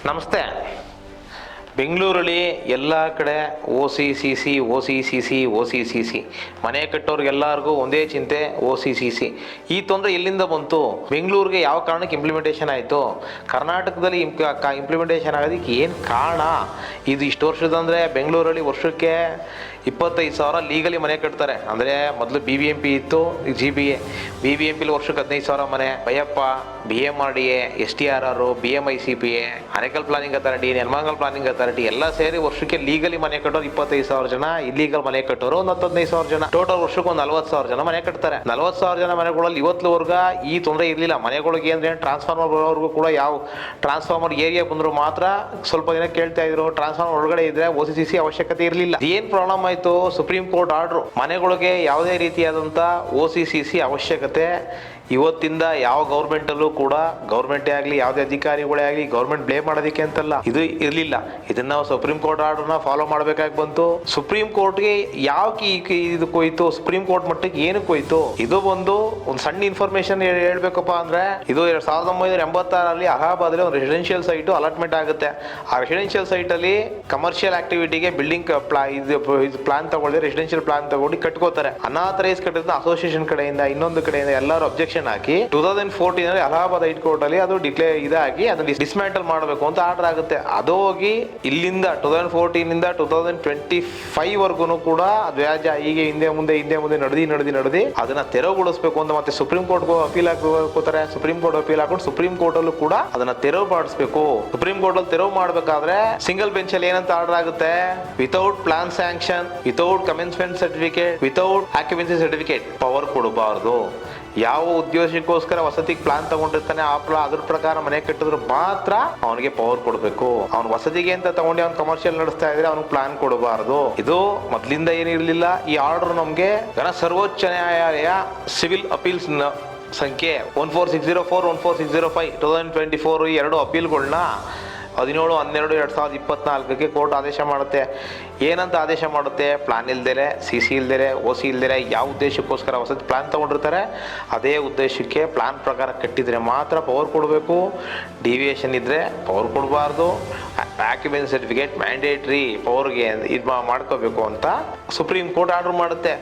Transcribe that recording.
ನಮಸ್ತೆ. ಬೆಂಗಳೂರಲ್ಲಿ ಎಲ್ಲ ಕಡೆ OC/CC ಮನೆ ಕಟ್ಟೋರಿಗೆಲ್ಲರಿಗೂ ಒಂದೇ ಚಿಂತೆ OC/CC. ಈ ತೊಂದರೆ ಎಲ್ಲಿಂದ ಬಂತು? ಬೆಂಗಳೂರಿಗೆ ಯಾವ ಕಾರಣಕ್ಕೆ ಇಂಪ್ಲಿಮೆಂಟೇಷನ್ ಆಯಿತು? ಕರ್ನಾಟಕದಲ್ಲಿ ಇಂಪ್ಲಿಮೆಂಟೇಷನ್ ಆಗೋದಕ್ಕೆ ಏನು ಕಾರಣ? ಇದು ಇಷ್ಟು ವರ್ಷದಂದರೆ ಬೆಂಗಳೂರಲ್ಲಿ ವರ್ಷಕ್ಕೆ 25,000 ಲೀಗಲಿ ಮನೆ ಕಟ್ತಾರೆ. ಅಂದರೆ ಮೊದಲು BBMP ಇತ್ತು, GBA. BBMPಲಿ ವರ್ಷಕ್ಕೆ 15,000 ಮನೆ. Baiyappa, BMRDA, STRR, BMICPA, Anekal planning authority, Nelamangala planning authority ಎಲ್ಲ ಸೇರಿ ವರ್ಷಕ್ಕೆ ಲೀಗಲಿ ಮನೆ ಕಟ್ಟೋರು 25,000 ಜನ, ಇಲ್ಲೀಗಲ್ ಮನೆ ಕಟ್ಟೋರು ಒಂದು 15,000 ಜನ. ಟೋಟಲ್ ವರ್ಷಕ್ಕೆ ಒಂದು 40,000 ಜನ ಮನೆ ಕಟ್ತಾರೆ. 40,000 ಜನ ಮನೆಗಳಲ್ಲಿ ಇವತ್ತುವರೆಗ ಈ ತೊಂದರೆ ಇರಲಿಲ್ಲ. ಮನೆಗಳಿಗೆ ಅಂದರೆ ಟ್ರಾನ್ಸ್ಫಾರ್ಮರ್ ಬರೋವರೆಗೂ ಕೂಡ ಯಾವ ಟ್ರಾನ್ಸ್ಫಾರ್ಮರ್ ಏರಿಯಾ ಬಂದರೂ ಮಾತ್ರ ಸ್ವಲ್ಪ ದಿನ ಕೇಳ್ತಾ ಇದ್ರು. ಟ್ರಾನ್ಸ್ಫಾರ್ಮರ್ ಒಳಗಡೆ ಇದ್ರೆ OC/CC ಅವಶ್ಯಕತೆ ಇರಲಿಲ್ಲ. ಏನು ಪ್ರಾಬ್ಲಮ್ ಆಯಿತು? Supreme court order. ಮನೆಗಳಿಗೆ ಯಾವುದೇ ರೀತಿಯಾದಂಥ OC/CC ಅವಶ್ಯಕತೆ ಇವತ್ತಿಂದ ಯಾವ ಗೌರ್ಮೆಂಟಲ್ಲೂ ಕೂಡ, ಗೌರ್ಮೆಂಟೇ ಆಗಲಿ ಯಾವುದೇ ಅಧಿಕಾರಿಗಳೇ ಆಗಲಿ, ಗೌರ್ಮೆಂಟ್ ಬ್ಲೇಮ್ ಮಾಡೋದಕ್ಕೆ ಅಂತಲ್ಲ, ಇದು ಇರಲಿಲ್ಲ. ಇದನ್ನ ಸುಪ್ರೀಂ ಕೋರ್ಟ್ ಆರ್ಡರ್ನ ಫಾಲೋ ಮಾಡಬೇಕಾಗಿ ಬಂತು. ಸುಪ್ರೀಂ ಕೋರ್ಟ್ಗೆ ಯಾಕೆ ಇದು ಹೋಯ್ತು? ಸುಪ್ರೀಂ ಕೋರ್ಟ್ ಮಟ್ಟಕ್ಕೆ ಏನಕ್ಕೆ ಹೋಯ್ತು? ಇದು ಒಂದು ಸಣ್ಣ ಇನ್ಫಾರ್ಮೇಶನ್ ಹೇಳ್ಬೇಕಪ್ಪ ಅಂದ್ರೆ, ಇದು 1986ರಲ್ಲಿ ಅಲಹಾಬಾದಲ್ಲಿ ಒಂದು ರೆಸಿಡೆನ್ಷಿಯಲ್ ಸೈಟ್ ಅಲಾಟ್ಮೆಂಟ್ ಆಗುತ್ತೆ. ಆ ರೆಸಿಡೆನ್ಷಿಯಲ್ ಸೈಟ್ ಅಲ್ಲಿ ಕಮರ್ಷಿಯಲ್ ಆಕ್ಟಿವಿಟಿಗೆ ಬಿಲ್ಡಿಂಗ್ ಪ್ಲಾನ್ ತಗೊಳ್ಳಿ, ರೆಸಿಡೆನ್ಷಿಯಲ್ ಪ್ಲಾನ್ ತಗೊಂಡು ಕಟ್ಕೋತಾರೆ. ಅನಾಥರೈಸ್ ಕಟ್ಟಿದ ಅಸೋಸಿಯೇಷನ್ ಕಡೆಯಿಂದ, ಇನ್ನೊಂದು ಕಡೆಯಿಂದ ಎಲ್ಲರೂ ಅಬ್ಜೆಕ್ಷನ್ ಹಾಕಿ 2014 ಅಲಹಾಬಾದ್ ಹೈಕೋರ್ಟ್ ಅಲ್ಲಿ ಅದು ಇದಾಗಿ ಅದನ್ನ ಡಿಸ್ಮ್ಯಾಂಟಲ್ ಮಾಡಬೇಕು ಅಂತ ಆರ್ಡರ್ ಆಗುತ್ತೆ. ಅದು ಹೋಗಿ ಇಲ್ಲಿಂದ 2014 2025 ವರ್ಗು ಕೂಡ ವ್ಯಾಜ್ಯ ಹೀಗೆ ಹಿಂದೆ ಮುಂದೆ ನಡೆದಿ ಅದನ್ನ ತೆರವುಗೊಳಿಸಬೇಕು ಅಂತ ಮತ್ತೆ ಸುಪ್ರೀಂ ಕೋರ್ಟ್ ಅಪೀಲ್ ಹಾಕೋತಾರೆ. ಸುಪ್ರೀಂ ಕೋರ್ಟ್ ಅಪೀಲ್ ಹಾಕೊಂಡು ಸುಪ್ರೀಂ ಕೋರ್ಟ್ ಅಲ್ಲೂ ಕೂಡ ಅದನ್ನ ತೆರವು ಮಾಡಿಸ್ಬೇಕು. ಸುಪ್ರೀಂ ಕೋರ್ಟ್ ಅಲ್ಲಿ ತೆರವು ಮಾಡಬೇಕಾದ್ರೆ ಸಿಂಗಲ್ ಬೆಂಚ್ ಅಲ್ಲಿ ಏನಂತ ಆರ್ಡರ್ ಆಗುತ್ತೆ? Without plan sanction, without commencement certificate, without occupancy certificate power ಕೊಡಬಾರ್ದು. ಯಾವ ಉದ್ದೇಶಕ್ಕೋಸ್ಕರ ವಸತಿಗೆ ಪ್ಲಾನ್ ತಗೊಂಡಿರ್ತಾನೆ ಅದ್ರ ಪ್ರಕಾರ ಮನೆ ಕಟ್ಟಿದ್ರು ಮಾತ್ರ ಅವನಿಗೆ ಪವರ್ ಕೊಡಬೇಕು. ಅವ್ನ ವಸತಿಗೆ ಅಂತ ತಗೊಂಡು ಅವ್ನು ಕಮರ್ಷಿಯಲ್ ನಡೆಸ್ತಾ ಇದ್ರೆ ಅವ್ನಿಗೆ ಪ್ಲಾನ್ ಕೊಡಬಾರ್ದು. ಇದು ಮೊದಲಿಂದ ಏನಿರಲಿಲ್ಲ. ಈ ಆರ್ಡರ್ ನಮಗೆ ಸರ್ವೋಚ್ಚ ನ್ಯಾಯಾಲಯ ಸಿವಿಲ್ ಅಪೀಲ್ಸ್ ಸಂಖ್ಯೆ 14604 14605 2024 ಈ ಎರಡು ಅಪೀಲ್ಗಳನ್ನ 17/12/2024 ಕೋರ್ಟ್ ಆದೇಶ ಮಾಡುತ್ತೆ. ಏನಂತ ಆದೇಶ ಮಾಡುತ್ತೆ? ಪ್ಲಾನ್ ಇಲ್ದೇನೆ, CC ಇಲ್ದೇನೆ, OC ಇಲ್ದೇನೆ ಯಾವ ಉದ್ದೇಶಕ್ಕೋಸ್ಕರ ವಸತಿ ಪ್ಲಾನ್ ತಗೊಂಡಿರ್ತಾರೆ ಅದೇ ಉದ್ದೇಶಕ್ಕೆ ಪ್ಲಾನ್ ಪ್ರಕಾರ ಕಟ್ಟಿದ್ರೆ ಮಾತ್ರ ಪವರ್ ಕೊಡಬೇಕು. ಡಿವಿಯೇಷನ್ ಇದ್ರೆ ಪವರ್ ಕೊಡಬಾರ್ದು. ಆಕ್ಯುಪೆನ್ಸಿ ಸರ್ಟಿಫಿಕೇಟ್ ಮ್ಯಾಂಡೇಟ್ರಿ ಪವರ್ಗೆ ಇದು ಮಾಡ್ಕೋಬೇಕು ಅಂತ ಸುಪ್ರೀಂ ಕೋರ್ಟ್ ಆರ್ಡರ್ ಮಾಡುತ್ತೆ.